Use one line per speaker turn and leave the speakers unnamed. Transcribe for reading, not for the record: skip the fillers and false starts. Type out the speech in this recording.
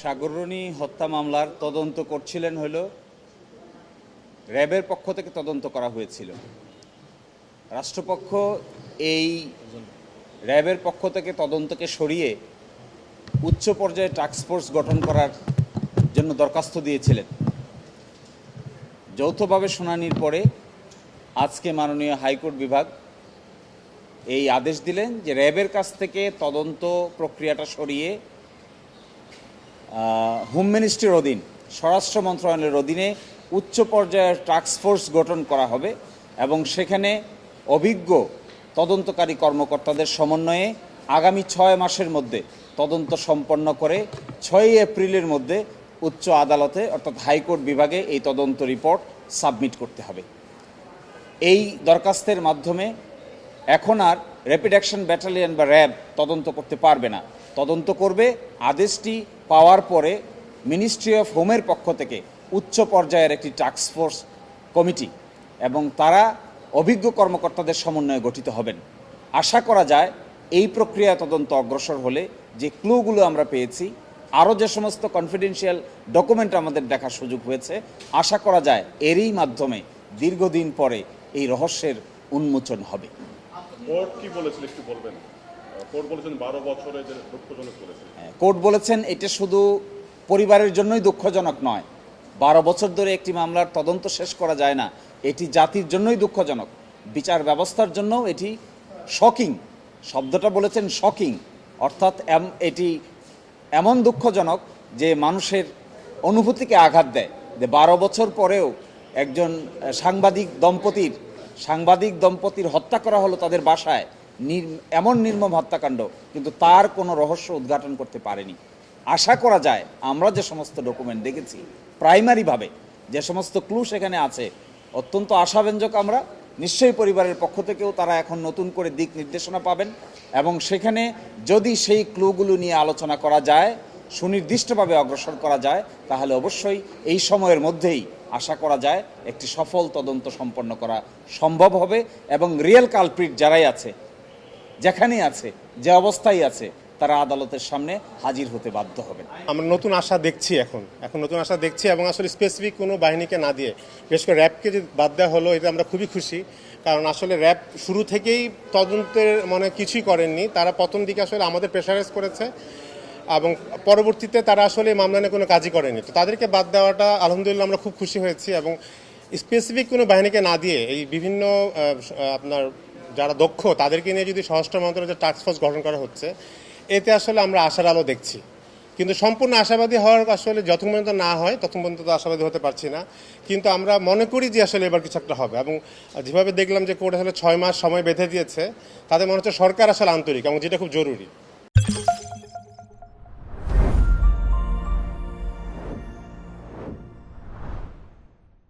সাগররণী হত্যা মামলার তদন্ত করছিলেন হলো র্যাবের পক্ষ থেকে তদন্ত করা হয়েছিল। রাষ্ট্রপক্ষ এই র্যাবের পক্ষ থেকে তদন্তকে সরিয়ে উচ্চ পর্যায়ে টাস্কফোর্স গঠন করার জন্য দরখাস্ত দিয়েছিলেন। যৌথভাবে শুনানির পরে আজকে মাননীয় হাইকোর্ট বিভাগ এই আদেশ দিলেন যে র্যাবের কাছ থেকে তদন্ত প্রক্রিয়াটা সরিয়ে হোম মিনিস্ট্রির অধীন, স্বরাষ্ট্র মন্ত্রণালয়ের অধীনে উচ্চ পর্যায়ের টাস্কফোর্স গঠন করা হবে এবং সেখানে অভিজ্ঞ তদন্তকারী কর্মকর্তাদের সমন্বয়ে আগামী 6 মাসের মধ্যে তদন্ত সম্পন্ন করে 6 এপ্রিলের মধ্যে উচ্চ আদালতে অর্থাৎ হাইকোর্ট বিভাগে এই তদন্ত রিপোর্ট সাবমিট করতে হবে। এই দরখাস্তের মাধ্যমে এখন আর র্যাপিড অ্যাকশন ব্যাটালিয়ন বা র্যাব তদন্ত করতে পারবে না। তদন্ত করবে আদেশটি পাওয়ার পরে মিনিস্ট্রি অফ হোমের পক্ষ থেকে উচ্চ পর্যায়ের একটি টাস্কফোর্স কমিটি এবং তারা অভিজ্ঞ কর্মকর্তাদের সমন্বয়ে গঠিত হবেন। আশা করা যায় এই প্রক্রিয়া তদন্ত অগ্রসর হলে যে ক্লুগুলো আমরা পেয়েছি, আরও যে সমস্ত কনফিডেন্সিয়াল ডকুমেন্ট আমাদের দেখার সুযোগ হয়েছে, আশা করা যায় এরই মাধ্যমে দীর্ঘদিন পরে এই রহস্যের উন্মোচন হবে।
কোর্ট কি বলেছিল একটু বলবেন? কোর্ট বলেছেন 12 বছরে যে দুঃখজনক বলেছেন।
কোর্ট বলেছেন এটা শুধু পরিবারের জন্যই দুঃখজনক নয়, 12 বছর ধরে একটি মামলার তদন্ত শেষ করা যায় না, এটি জাতির জন্যই দুঃখজনক, বিচার ব্যবস্থার জন্যও এটি শকিং। শব্দটা বলেছেন শকিং, অর্থাৎ এটি এমন দুঃখজনক যে মানুষের অনুভূতিকে আঘাত দেয় যে 12 বছর পরেও একজন সাংবাদিক দম্পতির হত্যা করা হলো তাদের বাসায়, এমন নির্মম হত্যাকাণ্ড, কিন্তু তার কোনো রহস্য উদ্ঘাটন করতে পারেনি। আশা করা যায় আমরা যে সমস্ত ডকুমেন্ট দেখেছি, প্রাইমারিভাবে যে সমস্ত ক্লু সেখানে আছে, অত্যন্ত আশাব্যঞ্জক। আমরা নিশ্চয়ই পরিবারের পক্ষ থেকেও তারা এখন নতুন করে দিক নির্দেশনা পাবেন এবং সেখানে যদি সেই ক্লুগুলো নিয়ে আলোচনা করা যায়, সুনির্দিষ্টভাবে অগ্রসর করা যায়, তাহলে অবশ্যই এই সময়ের মধ্যেই আশা করা যায় একটি সফল তদন্ত সম্পন্ন করা সম্ভব হবে এবং রিয়েল কালপ্রিট যারাই আছে, যেখানেই আছে, যে অবস্থায় আছে, তারা আদালতের সামনে হাজির হতে বাধ্য হবেন।
আমরা নতুন আশা দেখছি এখন নতুন আশা দেখছি এবং আসলে স্পেসিফিক কোনো বাহিনীকে না দিয়ে বিশেষ করে র্যাবকে যে বাদ দেওয়া হলো, এটা আমরা খুবই খুশি। কারণ আসলে র্যাব শুরু থেকেই তদন্তের কিছুই করেননি, তারা প্রথম দিকে আসলে আমাদের প্রেশারাইজ করেছে এবং পরবর্তীতে তারা আসলে মামলা নিয়ে কোনো কাজই করেনি। তো তাদেরকে বাদ দেওয়াটা আলহামদুলিল্লাহ আমরা খুব খুশি হয়েছি এবং স্পেসিফিক কোনো বাহিনীকে না দিয়ে এই বিভিন্ন আপনার যারা দক্ষ তাদেরকে নিয়ে যদি স্বরাষ্ট্র মন্ত্রণালয়ের টাস্কফোর্স গঠন করা হচ্ছে, এতে আসলে আমরা আশার আলো দেখছি। কিন্তু সম্পূর্ণ আশাবাদী হওয়ার আসলে যতক্ষণ পর্যন্ত না হয় ততক্ষণ পর্যন্ত তো আশাবাদী হতে পারছি না, কিন্তু আমরা মনে করি যে আসলে এবার কিছু একটা হবে। এবং যেভাবে দেখলাম যে কোর্ট আসলে 6 মাস সময় বেঁধে দিয়েছে, তাদের মনে হচ্ছে সরকার আসলে আন্তরিক এবং যেটা খুব জরুরি।